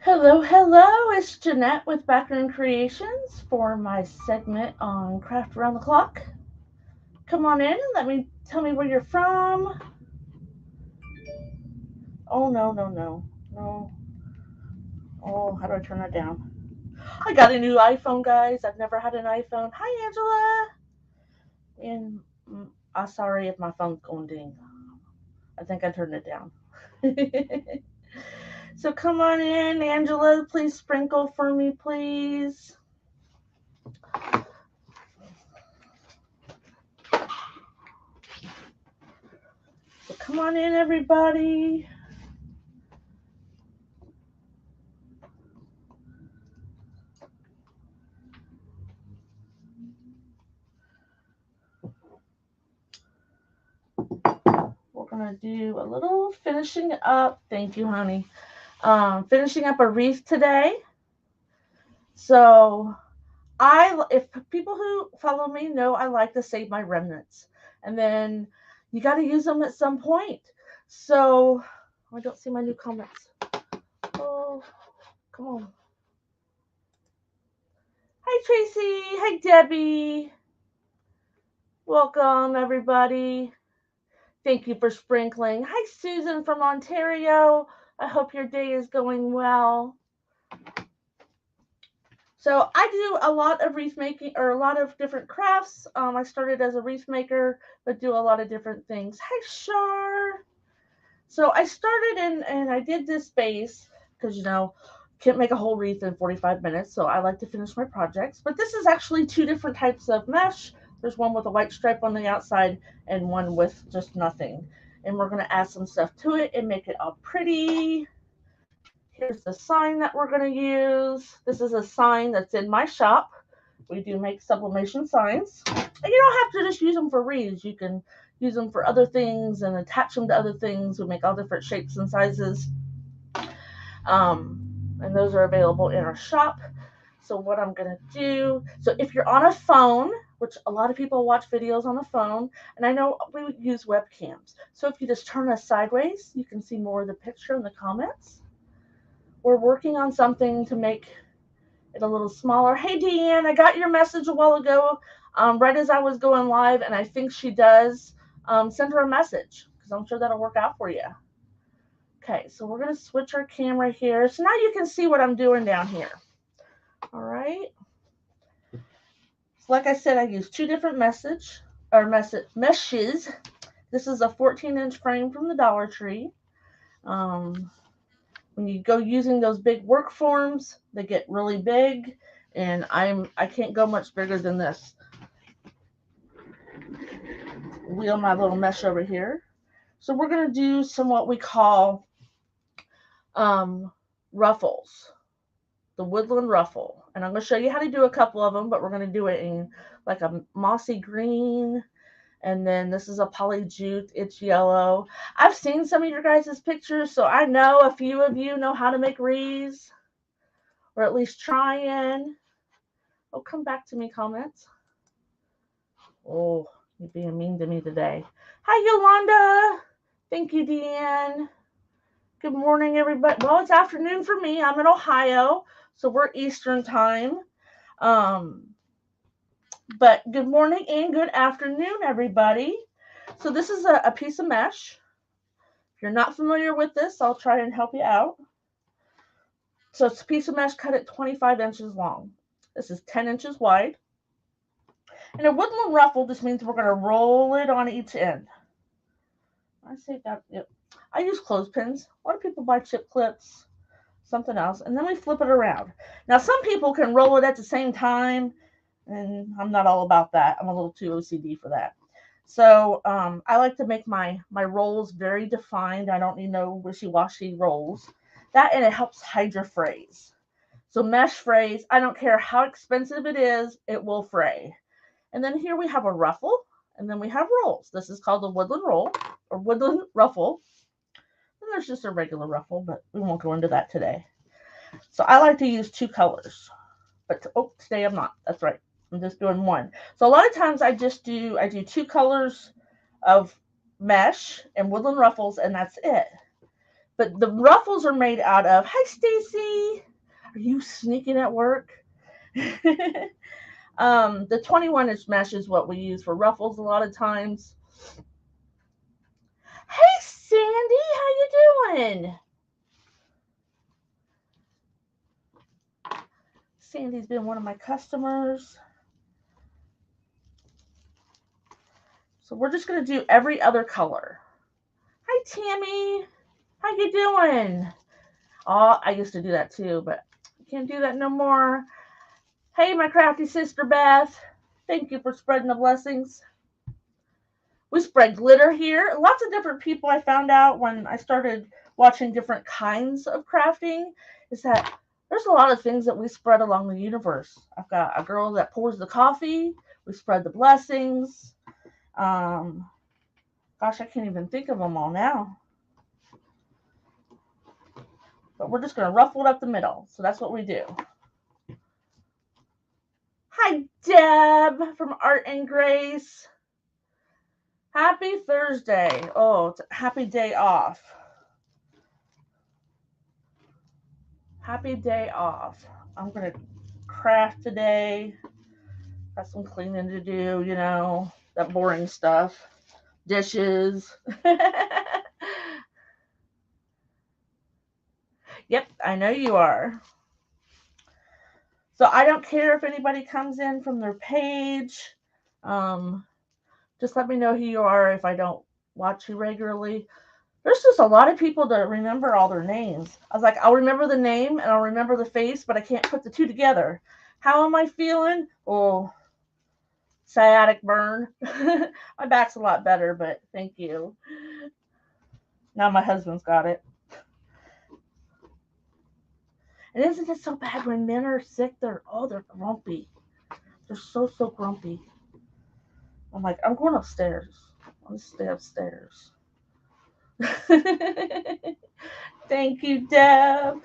Hello, hello. It's Jeanette with Backroom Creations for my segment on Craft Around the Clock. Come on in and tell me where you're from. Oh no, no, no. No. Oh, how do I turn that down? I got a new iPhone, guys. I've never had an iPhone. Hi, Angela. And I'm sorry if my phone's going ding. I think I turned it down. So come on in, Angela. Please sprinkle for me, please. So come on in, everybody. We're gonna do a little finishing up. Thank you, honey. Finishing up a wreath today. So if people who follow me know, I like to save my remnants, and then you got to use them at some point. So I don't see my new comments. Oh, come on. Hi, Tracy. Hi, Debbie. Welcome, everybody. Thank you for sprinkling. Hi, Susan from Ontario. I hope your day is going well. So I do a lot of wreath making or a lot of different crafts. I started as a wreath maker, but do a lot of different things. Hi, Shar. So I started and I did this base because, can't make a whole wreath in 45 minutes. So I like to finish my projects. But this is actually two different types of mesh. There's one with a white stripe on the outside and one with just nothing. And we're going to add some stuff to it and make it all pretty. Here's the sign that we're going to use. This is a sign that's in my shop. We do make sublimation signs. And you don't have to just use them for wreaths. You can use them for other things and attach them to other things. We make all different shapes and sizes. And those are available in our shop. So what I'm going to do, so if you're on a phone, which a lot of people watch videos on the phone, and I know we would use webcams. So if you just turn us sideways, you can see more of the picture in the comments. We're working on something to make it a little smaller. Hey, Deanne, I got your message a while ago, right as I was going live, and I think she does. Send her a message because I'm sure that'll work out for you. Okay, so we're going to switch our camera here. So now you can see what I'm doing down here. All right. So like I said, I use two different meshes. This is a 14-inch frame from the Dollar Tree. When you go using those big work forms, they get really big, and I can't go much bigger than this. Wheel my little mesh over here. So we're going to do some what we call ruffles, the woodland ruffle. And I'm going to show you how to do a couple of them, but we're going to do it in like a mossy green. And then this is a poly jute. It's yellow. I've seen some of your guys' pictures, so I know a few of you know how to make wreaths, or at least trying. Oh, come back to me, comments. Oh, you're being mean to me today. Hi, Yolanda. Thank you, Deanne. Good morning, everybody. Well, it's afternoon for me. I'm in Ohio, so we're Eastern time. But good morning and good afternoon, everybody. So this is a piece of mesh. If you're not familiar with this, I'll try and help you out. So it's a piece of mesh cut at 25 inches long. This is 10 inches wide. And a woodland ruffle just means we're going to roll it on each end. I say that, yep. I use clothespins. A lot of people buy chip clips, something else, and then we flip it around. Now, some people can roll it at the same time, and I'm not all about that. I'm a little too OCD for that. So I like to make my rolls very defined. I don't need no wishy-washy rolls. That, and it helps hide your frays. So mesh frays, I don't care how expensive it is, it will fray. And then here we have a ruffle, and then we have rolls. This is called a woodland roll, or woodland ruffle. And there's just a regular ruffle, but we won't go into that today. So I like to use two colors. But today I'm not. That's right. I'm just doing one. So a lot of times I do two colors of mesh and woodland ruffles, and that's it. But the ruffles are made out of, hi Stacy, are you sneaking at work? The 21-inch mesh is what we use for ruffles a lot of times. Hey Sandy, how you doing? Sandy's been one of my customers. So we're just going to do every other color. Hi Tammy, how you doing? Oh, I used to do that too, but I can't do that no more. Hey, my crafty sister Beth. Thank you for spreading the blessings. We spread glitter here. Lots of different people I found out when I started watching different kinds of crafting is that there's a lot of things that we spread along the universe. I've got a girl that pours the coffee. We spread the blessings. Gosh, I can't even think of them all now. But we're just going to ruffle it up the middle. So that's what we do. Hi, Deb from Art and Grace. Happy Thursday. Oh, it's a happy day off. Happy day off. I'm going to craft today. Got some cleaning to do, you know, that boring stuff. Dishes. Yep, I know you are. So I don't care if anybody comes in from their page. Just let me know who you are if I don't watch you regularly. There's just a lot of people that remember all their names. I was like, I'll remember the name and I'll remember the face, but I can't put the two together. How am I feeling? Oh, sciatic burn. My back's a lot better, but thank you. Now my husband's got it. And isn't it so bad when men are sick? They're grumpy. They're so grumpy. I'm like, I'm going upstairs. I'm going to stay upstairs. Thank you, Deb.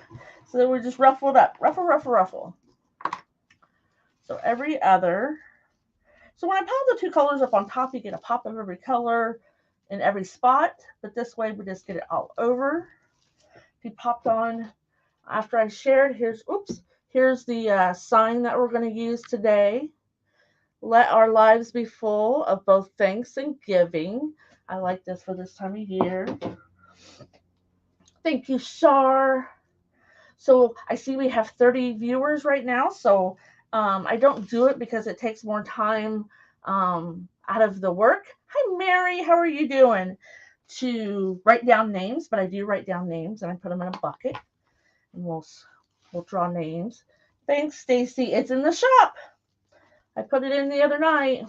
So we're just ruffled up. Ruffle, ruffle, ruffle. So every other. So when I pile the two colors up on top, you get a pop of every color in every spot. But this way, we just get it all over. If you popped on after I shared, here's the sign that we're going to use today. Let our lives be full of both thanks and giving. I like this for this time of year. Thank you, Shar. So I see we have 30 viewers right now. So I don't do it because it takes more time out of the work. Hi, Mary. How are you doing? To write down names, but I do write down names and I put them in a bucket. And we'll draw names. Thanks, Stacy. It's in the shop. I put it in the other night.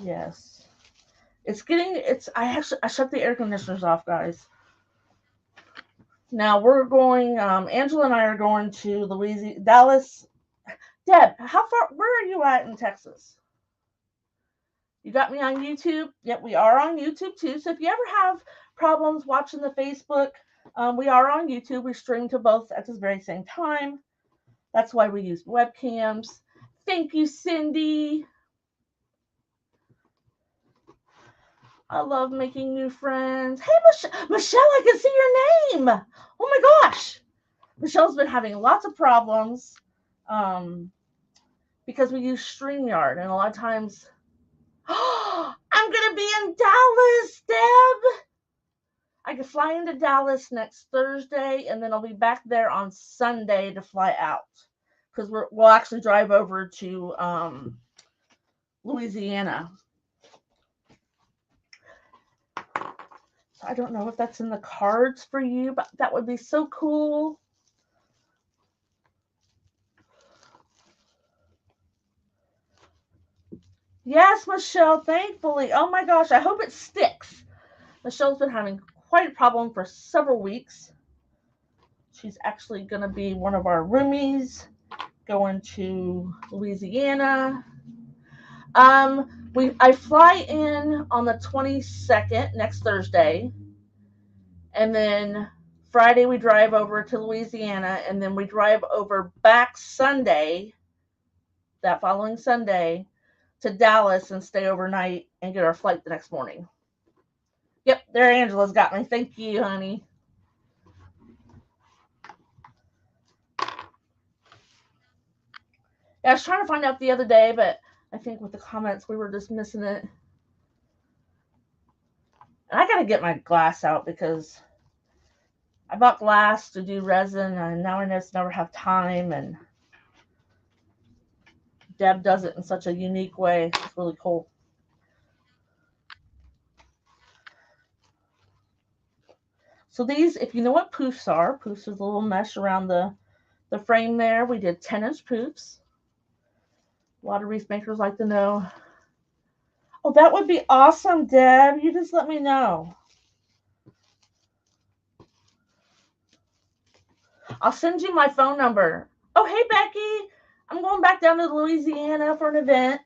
Yes. I shut the air conditioners off, guys. Now we're going, Angela and I are going to Louisiana, Dallas. Deb, where are you at in Texas? You got me on YouTube? Yep, we are on YouTube too. So if you ever have problems watching the Facebook, we are on YouTube. We stream to both at the very same time. That's why we use webcams. Thank you, Cindy. I love making new friends. Hey, Michelle, I can see your name. Oh my gosh. Michelle's been having lots of problems because we use StreamYard. And a lot of times, I'm going to be in Dallas, Deb. I can fly into Dallas next Thursday, and then I'll be back there on Sunday to fly out. Because we'll actually drive over to Louisiana. I don't know if that's in the cards for you, but that would be so cool. Yes, Michelle, thankfully. Oh my gosh, I hope it sticks. Michelle's been having quite a problem for several weeks. She's actually going to be one of our roomies going to Louisiana. I fly in on the 22nd, next Thursday. And then Friday we drive over to Louisiana, and then we drive over back Sunday, that following Sunday, to Dallas and stay overnight and get our flight the next morning. Yep, there Angela's got me. Thank you, honey. Yeah, I was trying to find out the other day, but I think with the comments we were just missing it. And I gotta get my glass out because I bought glass to do resin and now I just never have time, and Deb does it in such a unique way. It's really cool. So these, if you know what poofs are, poofs is a little mesh around the frame there. We did 10-inch poofs. A lot of wreath makers like to know. Oh, that would be awesome, Deb. You just let me know. I'll send you my phone number. Oh, hey, Becky. I'm going back down to Louisiana for an event.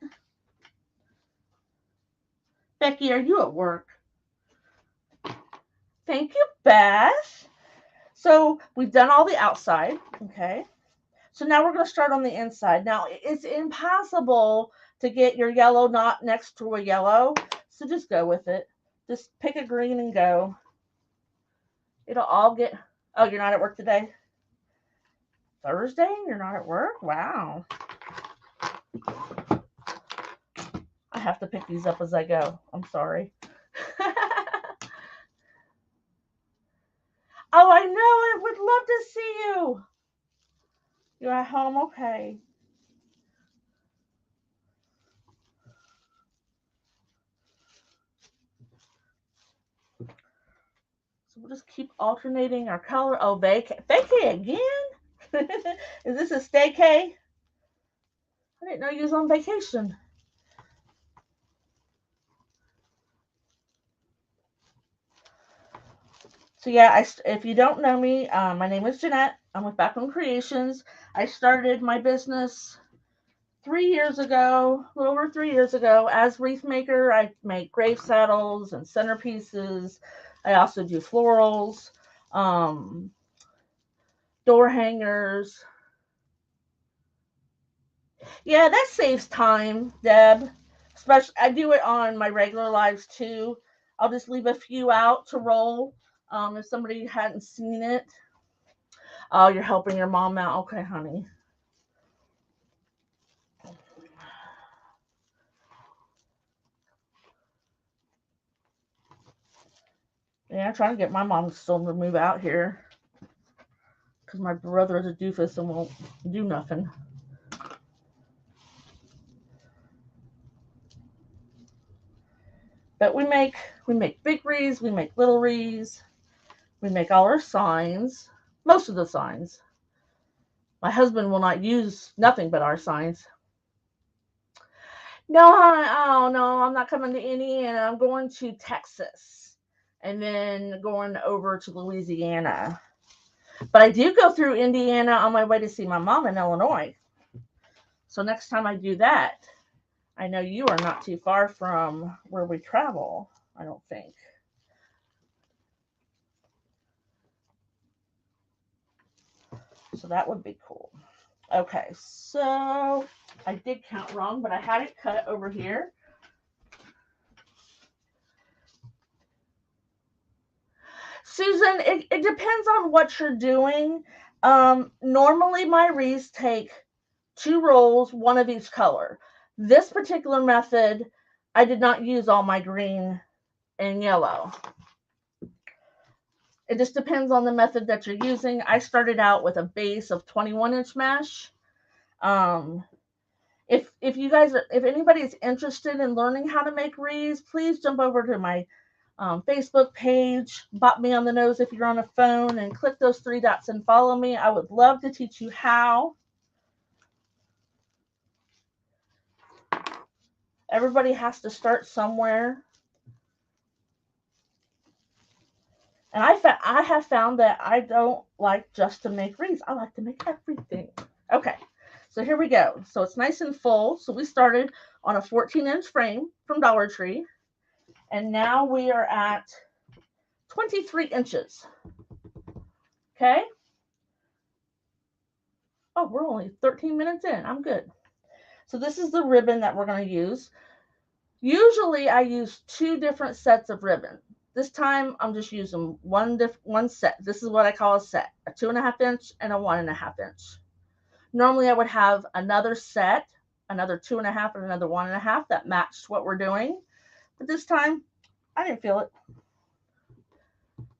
Becky, are you at work? Thank you, Beth. So we've done all the outside, okay? So now we're going to start on the inside. Now, it's impossible to get your yellow not next to a yellow, so just go with it. Just pick a green and go. It'll all get... Oh, you're not at work today? Thursday? You're not at work? Wow. I have to pick these up as I go. I'm sorry. Oh, I know. I would love to see you. You're at home? Okay. So we'll just keep alternating our color. Oh, vacay. Vacay again? Is this a staycay? I didn't know you was on vacation. So yeah, if you don't know me, my name is Jeanette. I'm with Backroom Creations. I started my business 3 years ago, a little over 3 years ago, as wreath maker. I make grave saddles and centerpieces. I also do florals, door hangers. Yeah, that saves time, Deb. Especially, I do it on my regular lives too. I'll just leave a few out to roll if somebody hadn't seen it. Oh, you're helping your mom out. Okay, honey. Yeah, I'm trying to get my mom still to move out here because my brother is a doofus and won't do nothing. But we make big wreaths, we make little wreaths, we make all our signs, most of the signs. My husband will not use nothing but our signs. No, oh no, I'm not coming to Indiana. I'm going to Texas and then going over to Louisiana. But I do go through Indiana on my way to see my mom in Illinois. So next time I do that, I know you are not too far from where we travel, I don't think. So that would be cool. Okay, so I did count wrong, but I had it cut over here. Susan, it depends on what you're doing. Normally my wreaths take 2 rolls, one of each color. This particular method, I did not use all my green and yellow. It just depends on the method that you're using. I started out with a base of 21-inch mesh. If anybody's interested in learning how to make wreaths, please jump over to my Facebook page, bop me on the nose if you're on a phone, and click those 3 dots and follow me. I would love to teach you how. Everybody has to start somewhere. And I have found that I don't like just to make wreaths. I like to make everything. Okay, so here we go. So it's nice and full. So we started on a 14-inch frame from Dollar Tree. And now we are at 23 inches. Okay. Oh, we're only 13 minutes in. I'm good. So this is the ribbon that we're going to use. Usually I use 2 different sets of ribbon. This time I'm just using one set. This is what I call a set, a 2.5 inch and a 1.5 inch. Normally I would have another set, another 2.5 and another 1.5 that matched what we're doing. But this time I didn't feel it.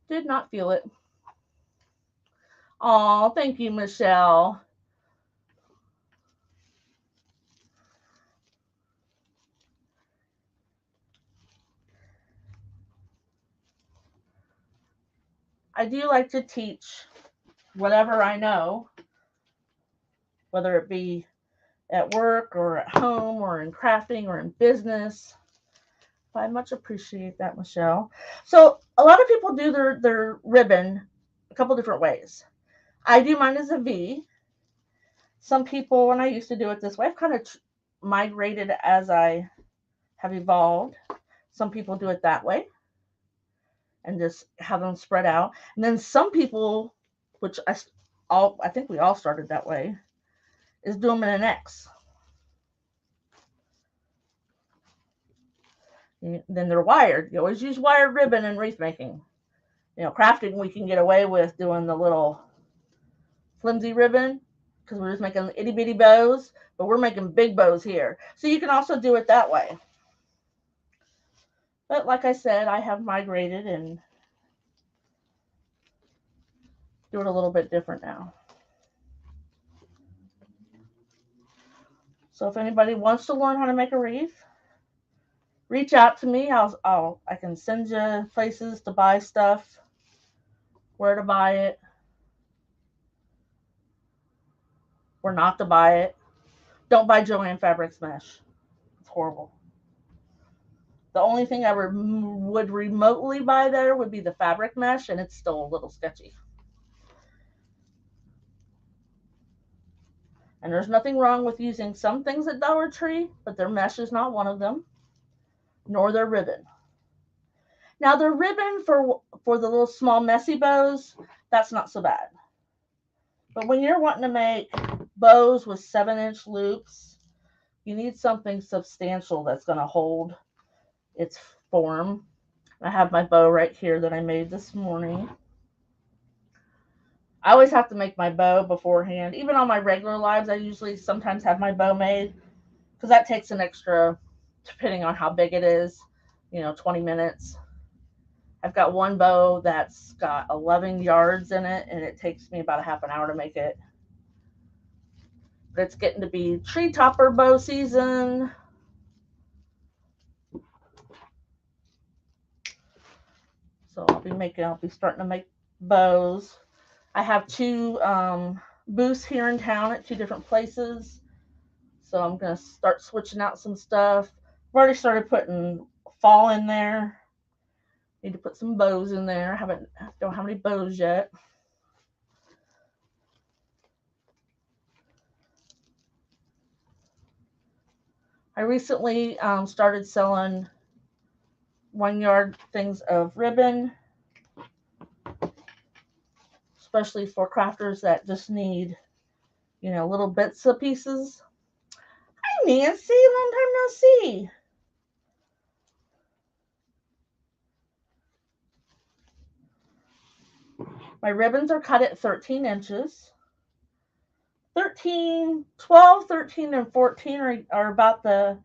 Did not feel it. Oh, thank you, Michelle. I do like to teach whatever I know, whether it be at work or at home or in crafting or in business. I much appreciate that, Michelle. So a lot of people do their ribbon a couple different ways. I do mine as a V. Some people, when I used to do it this way, I've kind of migrated as I have evolved. Some people do it that way and just have them spread out. And then some people, which I think we all started that way, is do them in an X. Then they're wired. You always use wired ribbon in wreath making. Crafting, we can get away with doing the little flimsy ribbon because we're just making itty bitty bows, but we're making big bows here. So you can also do it that way. But like I said, I have migrated and do it a little bit different now. So if anybody wants to learn how to make a wreath, reach out to me. I can send you places to buy stuff, where to buy it, where not to buy it. Don't buy Joann Fabrics mesh. It's horrible. The only thing I would remotely buy there would be the fabric mesh, and it's still a little sketchy. And there's nothing wrong with using some things at Dollar Tree, but their mesh is not one of them, nor their ribbon. Now, their ribbon for the little small messy bows, that's not so bad. But when you're wanting to make bows with 7-inch loops, you need something substantial that's going to hold its form. I have my bow right here that I made this morning. I always have to make my bow beforehand. Even on my regular lives, I usually sometimes have my bow made because that takes an extra, depending on how big it is, 20 minutes. I've got one bow that's got 11 yards in it, and it takes me about a half an hour to make it. But it's getting to be tree topper bow season. So I'll be starting to make bows. I have 2 booths here in town at 2 different places. So I'm going to start switching out some stuff. I've already started putting fall in there. Need to put some bows in there. Don't have any bows yet. I recently started selling 1-yard things of ribbon, especially for crafters that just need, little bits of pieces. Hi, Nancy. Long time no see. My ribbons are cut at 13 inches. 12, 13, and 14 are about the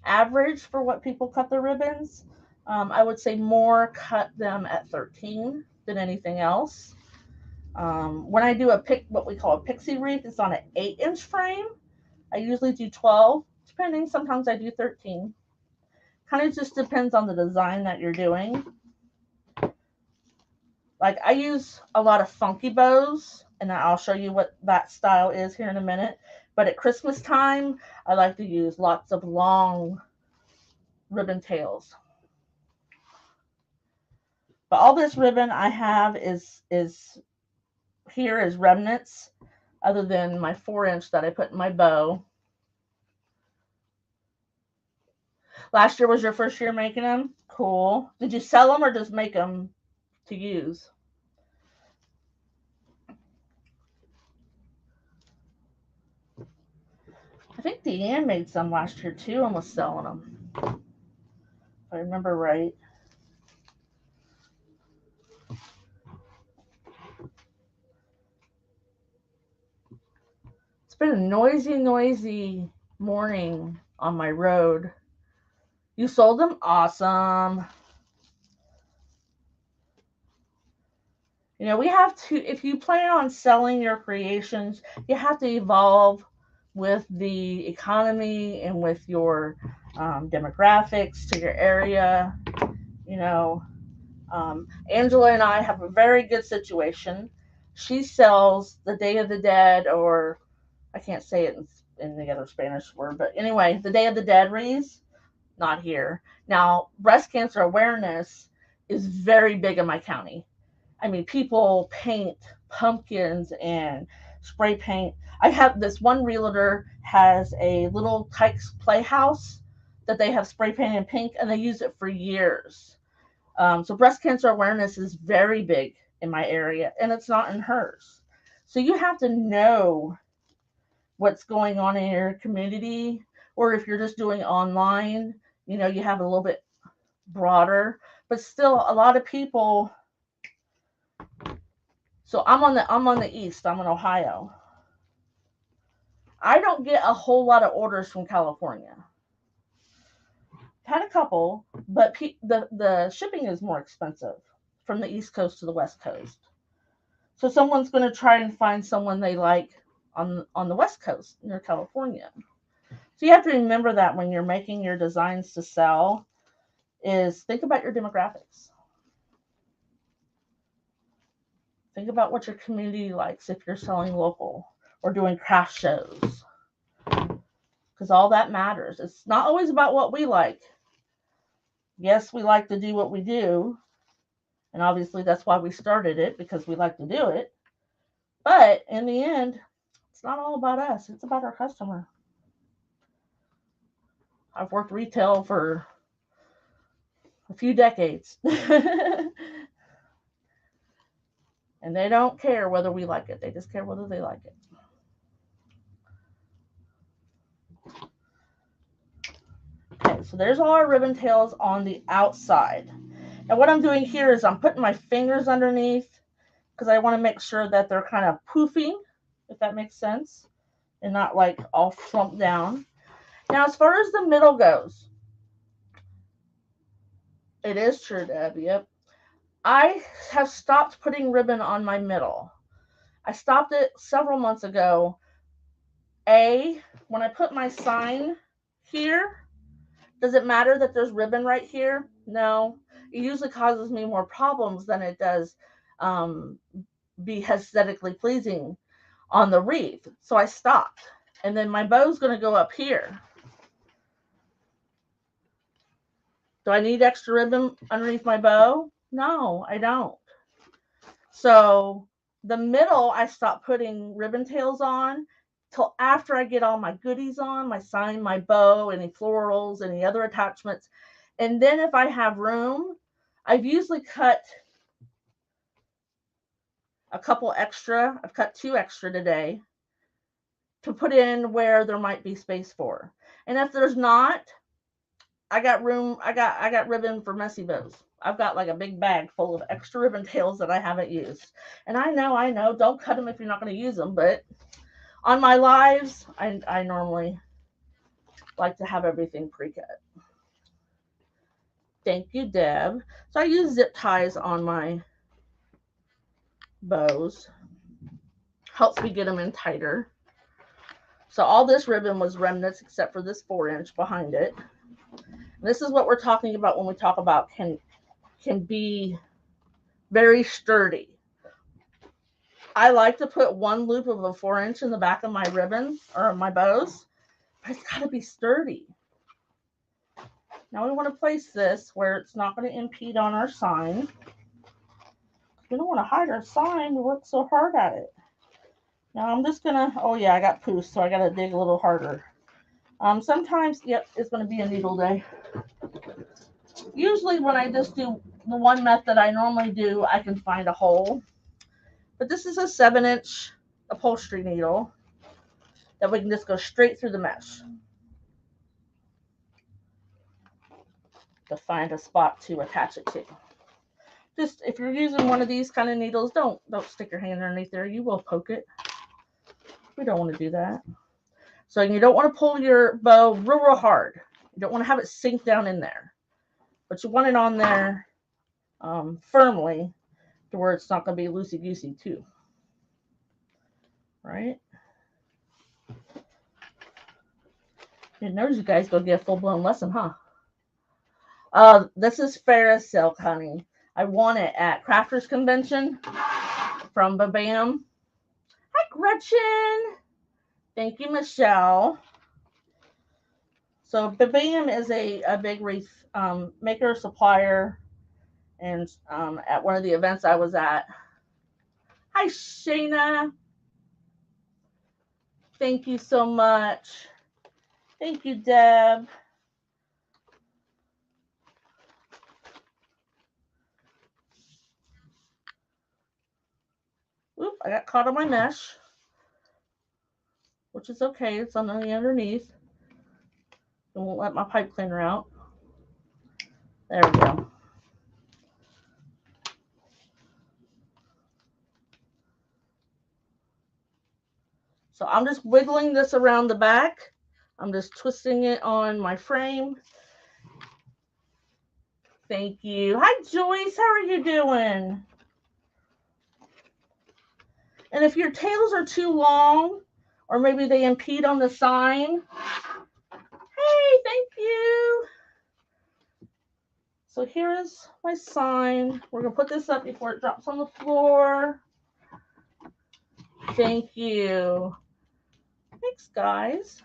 average for what people cut the ribbons. I would say more cut them at 13 than anything else. When I do what we call a pixie wreath, it's on an 8-inch frame. I usually do 12, depending. Sometimes I do 13. Kind of just depends on the design that you're doing. Like I use a lot of funky bows, and I'll show you what that style is here in a minute. But at Christmas time, I like to use lots of long ribbon tails. But all this ribbon I have is here is remnants, other than my 4-inch that I put in my bow. Last year was your first year making them? Cool. Did you sell them or just make them to use? I I think Deanne made some last year too and was selling them, if I remember right. It's been a noisy morning on my road. You sold them? Awesome. You know, we have to, if you plan on selling your creations, you have to evolve with the economy and with your demographics to your area. You know, Angela and I have a very good situation. She sells the Day of the Dead, or I can't say it in the other Spanish word, but anyway, the Day of the Dead wreaths, not here. Now, breast cancer awareness is very big in my county. I mean, people paint pumpkins and spray paint. I have this one realtor has a little Tykes playhouse that they have spray painted pink, and they use it for years. So breast cancer awareness is very big in my area, and it's not in hers. So you have to know what's going on in your community, or if you're just doing online, you know, you have a little bit broader. But still, a lot of people. So I'm on the east. I'm in Ohio. I don't get a whole lot of orders from California. Had a couple, but the shipping is more expensive from the East Coast to the West Coast. So someone's going to try and find someone they like on the West Coast near California. So you have to remember that when you're making your designs to sell, is think about your demographics. Think about what your community likes if you're selling local or doing craft shows. Because all that matters. It's not always about what we like. Yes, we like to do what we do. And obviously that's why we started it, because we like to do it. But in the end, it's not all about us. It's about our customer. I've worked retail for a few decades. And they don't care whether we like it. They just care whether they like it. Okay, so there's all our ribbon tails on the outside. Now what I'm doing here is I'm putting my fingers underneath because I want to make sure that they're kind of poofing, if that makes sense, and not like all slumped down. Now as far as the middle goes, it is true, Deb, yep. I have stopped putting ribbon on my middle. I stopped it several months ago. When I put my sign here, does it matter that there's ribbon right here? No. It usually causes me more problems than it does be aesthetically pleasing on the wreath. So I stopped. And then my bow's going to go up here. Do I need extra ribbon underneath my bow? No, I don't. So the middle, I stopped putting ribbon tails on till after I get all my goodies on, my sign, my bow, any florals, any other attachments. And then if I have room, I've usually cut a couple extra. I've cut 2 extra today to put in where there might be space for. And if there's not, I got room. I got ribbon for messy bows. I've got like a big bag full of extra ribbon tails that I haven't used. And I know, don't cut them if you're not going to use them. But on my lives, I normally like to have everything pre-cut. Thank you, Deb. So I use zip ties on my bows. Helps me get them in tighter. So all this ribbon was remnants except for this 4-inch behind it. And this is what we're talking about when we talk about can be very sturdy. I like to put 1 loop of a 4-inch in the back of my ribbon or my bows, but it's got to be sturdy. Now we want to place this where it's not going to impede on our sign. We don't want to hide our sign. We work so hard at it. Now I'm just going to, oh yeah, I got poos, so I got to dig a little harder. Sometimes, yep, it's going to be a needle day. Usually when I just do the one method I normally do, I can find a hole. But this is a 7-inch upholstery needle. that we can just go straight through the mesh to find a spot to attach it to. Just if you're using one of these kind of needles, don't stick your hand underneath there. You will poke it. We don't want to do that. So you don't want to pull your bow real hard. You don't want to have it sink down in there. But you want it on there firmly to where it's not going to be loosey-goosey too. Right? Didn't notice you guys go get a full-blown lesson, huh? This is Ferris silk, honey. I won it at Crafters Convention from Babam. Hi, Gretchen. Thank you, Michelle. So Babam is a big wreath maker, supplier, and at one of the events I was at. Hi, Shayna. Thank you so much. Thank you, Deb. Oop, I got caught on my mesh, which is okay. It's on the underneath. It won't let my pipe cleaner out. There we go. So I'm just wiggling this around the back. I'm just twisting it on my frame. Thank you. Hi, Joyce. How are you doing? And if your tails are too long, or maybe they impede on the sign, hey, thank you. So here is my sign. We're going to put this up before it drops on the floor. Thank you. Thanks, guys.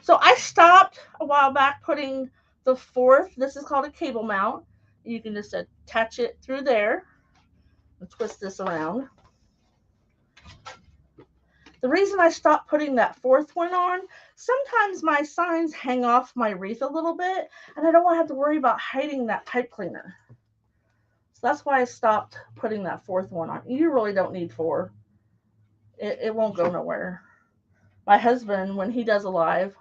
So I stopped a while back putting the fourth. This is called a cable mount. You can just attach it through there and twist this around. The reason I stopped putting that fourth one on, sometimes my signs hang off my wreath a little bit, and I don't want to have to worry about hiding that pipe cleaner. So that's why I stopped putting that fourth one on. You really don't need four. It won't go nowhere. My husband, when he does a live,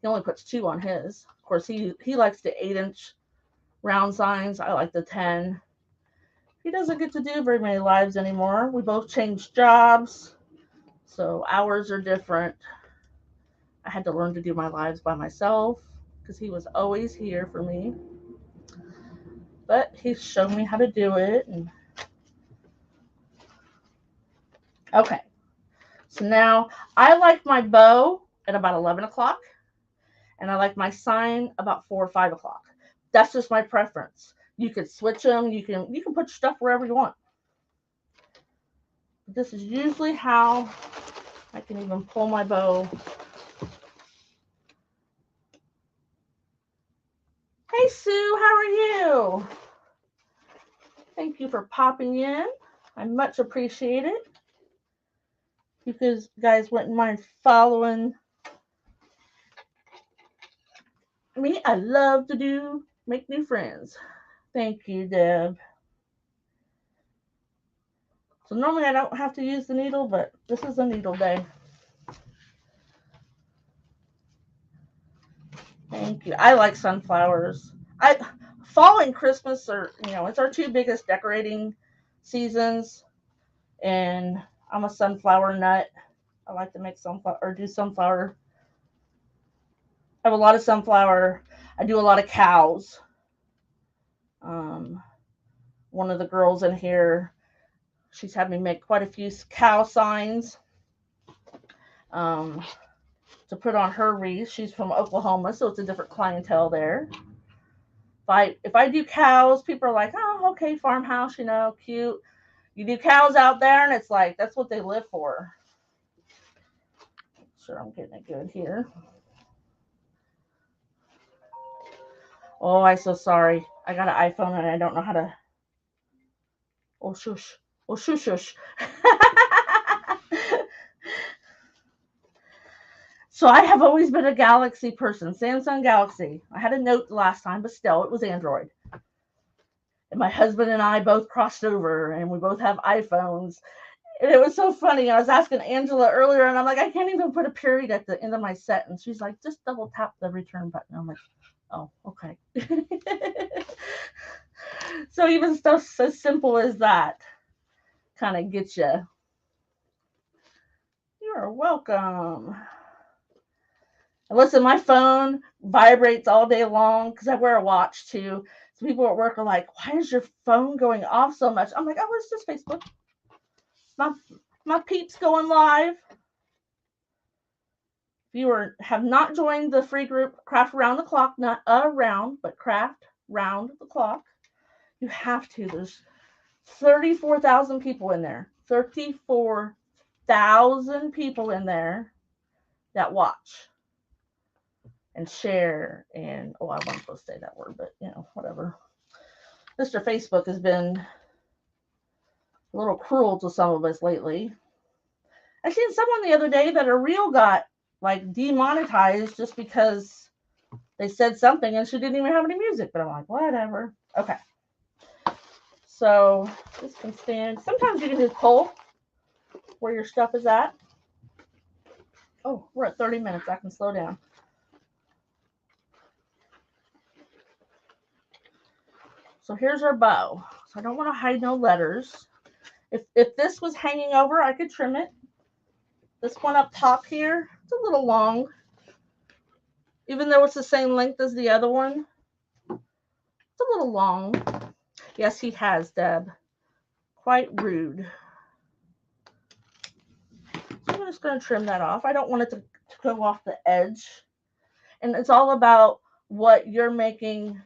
he only puts two on his. Of course, he likes the 8-inch round signs. I like the 10. He doesn't get to do very many lives anymore. We both changed jobs, so hours are different. I had to learn to do my lives by myself because he was always here for me. But he showed me how to do it. Okay. So now I like my bow at about 11 o'clock. And I like my sign about 4 or 5 o'clock. That's just my preference. You could switch them. You can put your stuff wherever you want. But this is usually how I can even pull my bow. Hey, Sue, how are you? Thank you for popping in. I much appreciate it. You guys wouldn't mind following me. I love to make new friends. Thank you, Deb. So normally I don't have to use the needle, but this is a needle day. Thank you. I like sunflowers. Fall and Christmas are, it's our two biggest decorating seasons, and I'm a sunflower nut. I like to make sunflower or do sunflower. I have a lot of sunflower. I do a lot of cows. One of the girls in here, she's had me make quite a few cow signs to put on her wreath. She's from Oklahoma, so it's a different clientele there. If I do cows, people are like, oh, okay, farmhouse, cute. You do cows out there, and it's like, that's what they live for. Sure, I'm getting it good here. Oh, I'm so sorry. I got an iPhone, and I don't know how to. Oh, shush. Oh, shush, shush. So I have always been a Galaxy person, Samsung Galaxy. I had a Note the last time, but still, it was Android. And my husband and I both crossed over, and we both have iPhones. And it was so funny. I was asking Angela earlier, and I'm like, I can't even put a period at the end of my sentence. She's like, just double tap the return button. I'm like, oh, okay. So even stuff so simple as that kind of gets you. You're welcome. And listen, my phone vibrates all day long because I wear a watch too. So people at work are like, why is your phone going off so much? I'm like, oh, it's just Facebook. My peeps going live. If you have not joined the free group Craft Round the Clock, not around, but Craft Round the Clock, you have to. There's 34,000 people in there. 34,000 people in there that watch and share and, oh, I wasn't supposed to say that word, but, whatever. Mr. Facebook has been a little cruel to some of us lately. I seen someone the other day that a reel got like demonetized just because they said something and she didn't even have any music, but I'm like, whatever. Okay. So this can stand. Sometimes you can just pull where your stuff is at. Oh, we're at 30 minutes. I can slow down. So here's our bow. So I don't want to hide no letters. If this was hanging over, I could trim it. This one up top here, it's a little long. Even though it's the same length as the other one, it's a little long. Yes, he has, Deb. Quite rude. So I'm just going to trim that off. I don't want it to go off the edge. And it's all about what you're making.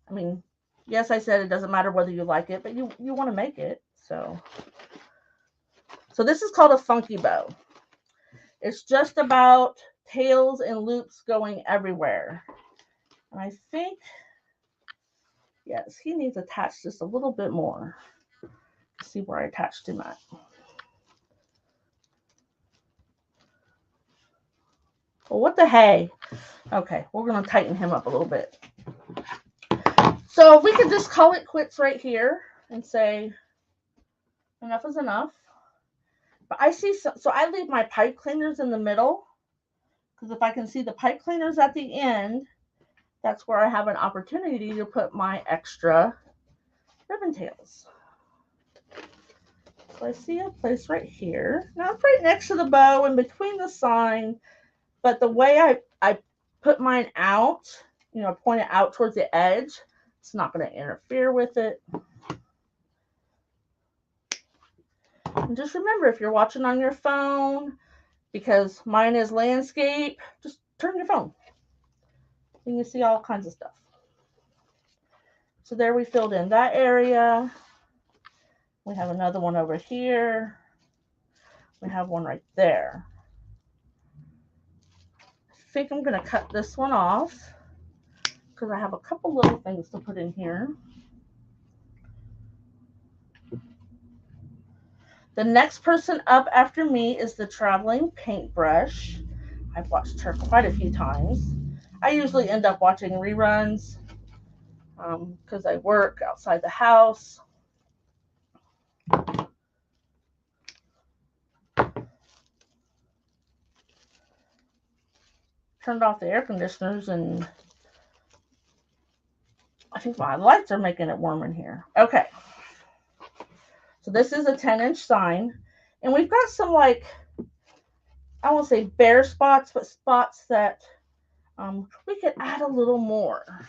I mean, yes, I said it doesn't matter whether you like it, but you want to make it. So this is called a funky bow. It's just about tails and loops going everywhere. And I think, yes, he needs attached just a little bit more. Let's see where I attached him at. Well, what the hey? Okay, we're going to tighten him up a little bit. So we could just call it quits right here and say enough is enough. But I see, so I leave my pipe cleaners in the middle because if I can see the pipe cleaners at the end, that's where I have an opportunity to put my extra ribbon tails. So I see a place right here. Now it's right next to the bow and between the sign, but the way I put mine out, point it out towards the edge, it's not going to interfere with it. And just remember, if you're watching on your phone, because mine is landscape, just turn your phone. You can see all kinds of stuff. So there we filled in that area. We have another one over here. We have one right there. I think I'm going to cut this one off because I have a couple little things to put in here. The next person up after me is the traveling paintbrush. I've watched her quite a few times. I usually end up watching reruns because I work outside the house. Turned off the air conditioners and I think my lights are making it warm in here. Okay. So this is a 10-inch sign. And we've got some I won't say bare spots, but spots that we could add a little more.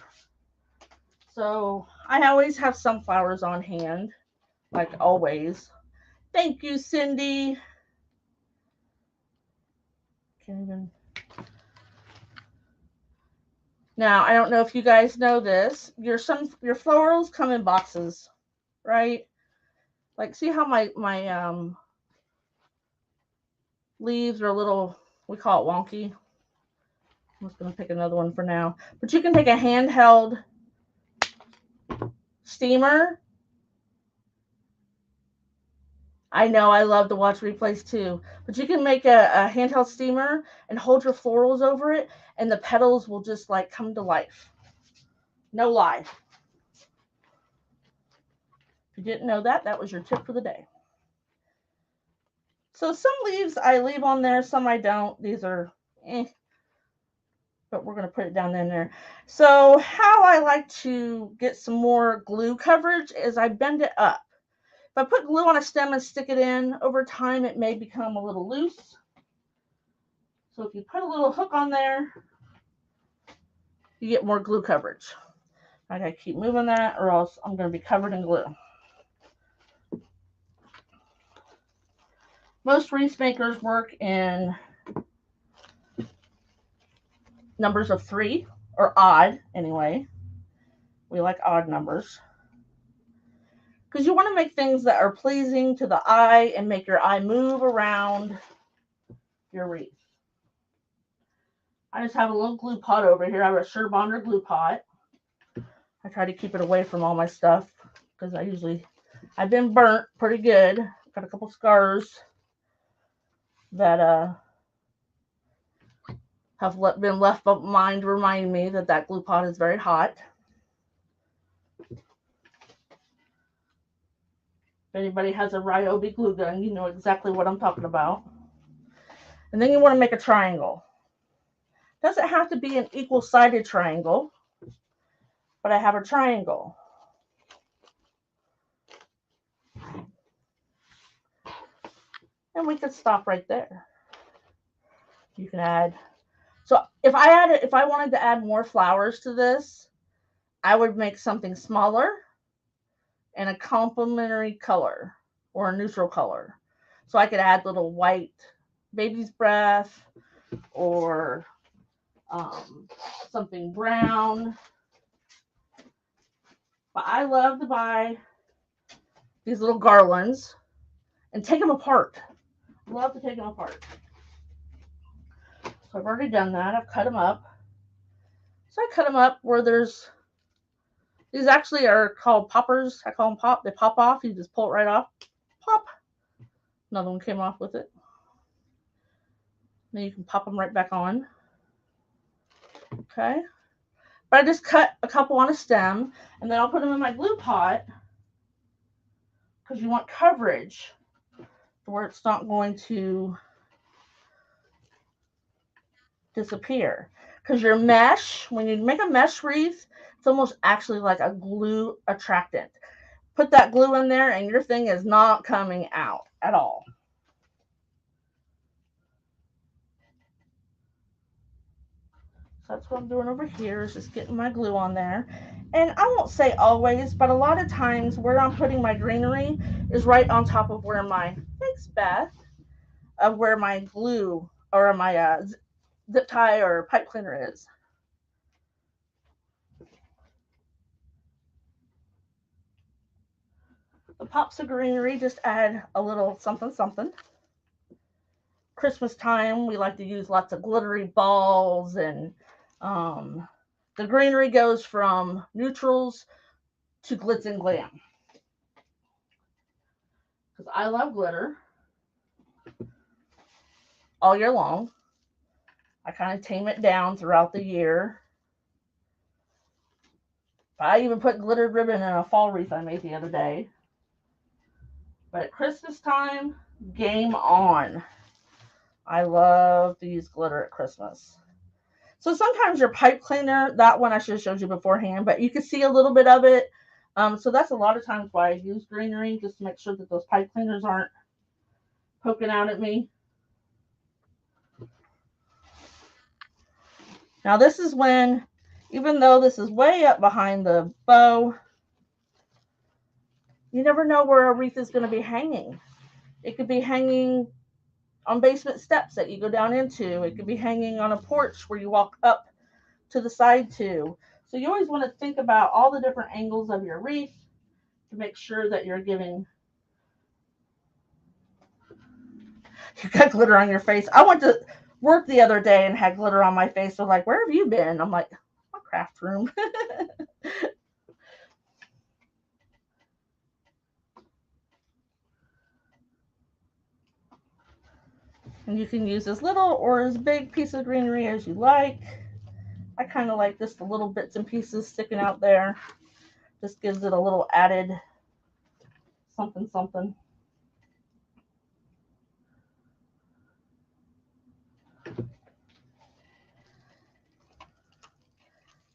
So I always have sunflowers on hand, like always. Thank you, Cindy. Can't even. Now, I don't know if you guys know this. Your florals come in boxes, right? Like, see how my leaves are a little, we call it wonky. I'm just going to pick another one for now. But you can take a handheld steamer. I know, I love to watch replays too. But you can make a handheld steamer and hold your florals over it, and the petals will just come to life. No lie. you didn't know that, that was your tip for the day. So some leaves I leave on there, some I don't. These are but we're going to put it down in there. So how I like to get some more glue coverage is I bend it up. If I put glue on a stem and stick it in, over time it may become a little loose. So if you put a little hook on there, you get more glue coverage. I gotta keep moving that or else I'm going to be covered in glue. Most wreath makers work in numbers of 3, or odd anyway. We like odd numbers. Because you want to make things that are pleasing to the eye and make your eye move around your wreath. I just have a little glue pot over here. I have a Surebonder glue pot. I try to keep it away from all my stuff because I've been burnt pretty good. Got a couple scars that have been left behind to remind me that that glue pot is very hot. If anybody has a Ryobi glue gun, you know exactly what I'm talking about. And then you want to make a triangle. Doesn't have to be an equal-sided triangle, but I have a triangle. And we could stop right there. You can add. So if I wanted to add more flowers to this, I would make something smaller and a complementary color or a neutral color. So I could add little white baby's breath or something brown. But I love to buy these little garlands and take them apart. I love to take them apart. So I've already done that. I've cut them up. So I cut them up where these actually are called poppers. I call them pop. They pop off. You just pull it right off. Pop. Another one came off with it. Then you can pop them right back on. Okay. But I just cut a couple on a stem, and then I'll put them in my glue pot because you want coverage where it's not going to disappear. Because your mesh, when you make a mesh wreath, it's almost actually like a glue attractant. Put that glue in there and your thing is not coming out at all. So that's what I'm doing over here, is just getting my glue on there. And I won't say always, but a lot of times where I'm putting my greenery is right on top of where my, thanks Beth, of where my glue or my zip tie or pipe cleaner is. The pops of greenery just add a little something something. Christmas time, we like to use lots of glittery balls, and the greenery goes from neutrals to glitz and glam. Because I love glitter all year long. I kind of tame it down throughout the year. I even put glittered ribbon in a fall wreath I made the other day. But at Christmas time, game on. I love to use glitter at Christmas. So sometimes your pipe cleaner, that one I should have showed you beforehand, but you can see a little bit of it. So that's a lot of times why I use greenery, just to make sure that those pipe cleaners aren't poking out at me. Now this is when, even though this is way up behind the bow, you never know where a wreath is going to be hanging. It could be hanging on basement steps that you go down into. It could be hanging on a porch where you walk up to the side to. So you always want to think about all the different angles of your wreath to make sure that you're giving. You got glitter on your face. I went to work the other day and had glitter on my face. They're like, where have you been? I'm like, my craft room. And you can use as little or as big piece of greenery as you like. I kind of like this, the little bits and pieces sticking out there. Just gives it a little added something, something.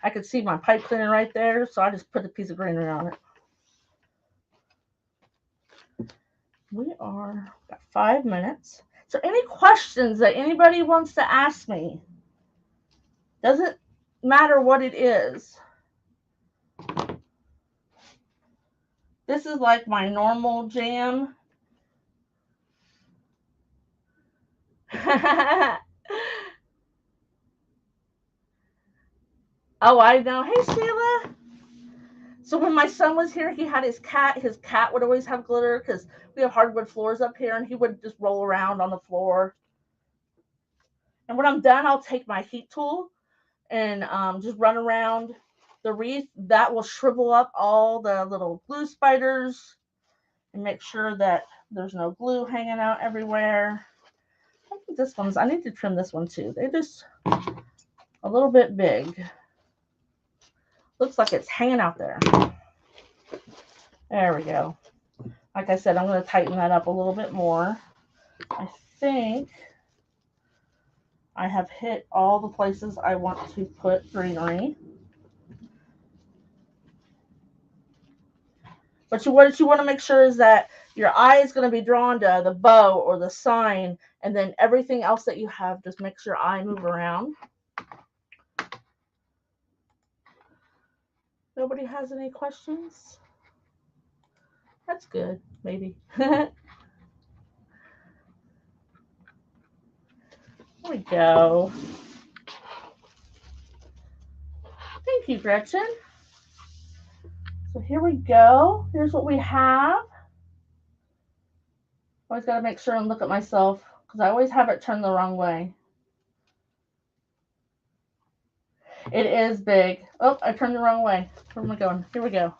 I could see my pipe cleaner right there, so I just put a piece of greenery on it. We are got 5 minutes. Is there any questions that anybody wants to ask me? Doesn't matter what it is. This is like my normal jam. Oh, I know. Hey, Sheila. So when my son was here, he had his cat. His cat would always have glitter because we have hardwood floors up here, and he would just roll around on the floor. And when I'm done, I'll take my heat tool and just run around the wreath. That will shrivel up all the little glue spiders and make sure that there's no glue hanging out everywhere. I think this one's, I need to trim this one too. They're just a little bit big. Looks like it's hanging out there. There we go. Like I said, I'm going to tighten that up a little bit more. I think I have hit all the places I want to put greenery. But what you want to make sure is that your eye is going to be drawn to the bow or the sign, and then everything else that you have just makes your eye move around. Nobody has any questions? That's good, maybe. There we go. Thank you, Gretchen. So here we go. Here's what we have. Always got to make sure and look at myself because I always have it turned the wrong way. It is big. Oh, I turned the wrong way. Where am I going? Here we go.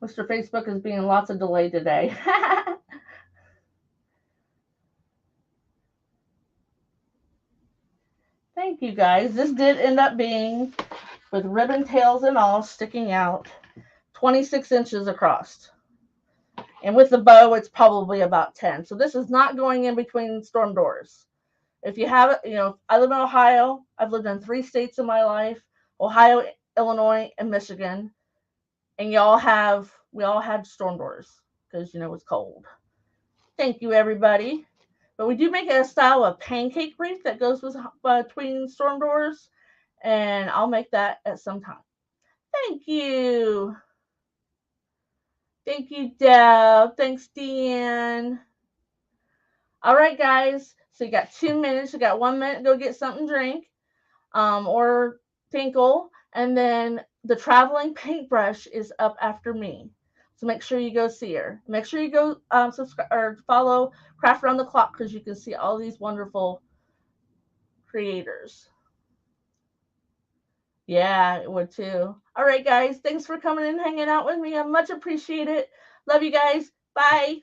Mr. Facebook is being lots of delay today. Thank you, guys. This did end up being, with ribbon tails and all, sticking out 26 inches across. And with the bow, it's probably about 10. So this is not going in between storm doors. If you have it, I live in Ohio. I've lived in 3 states in my life: Ohio, Illinois, and Michigan. And we all had storm doors because, it's cold. Thank you, everybody. But we do make a style of pancake wreath that goes with between storm doors, and I'll make that at some time. Thank you. Thank you, Deb. Thanks, Dan. All right, guys. So you got 2 minutes. You got 1 minute to go get something to drink or tinkle. And then the traveling paintbrush is up after me. So make sure you go see her. Make sure you go subscribe or follow Craft Around the Clock because you can see all these wonderful creators. Yeah, it would too. All right, guys. Thanks for coming and hanging out with me. I much appreciate it. Love you guys. Bye.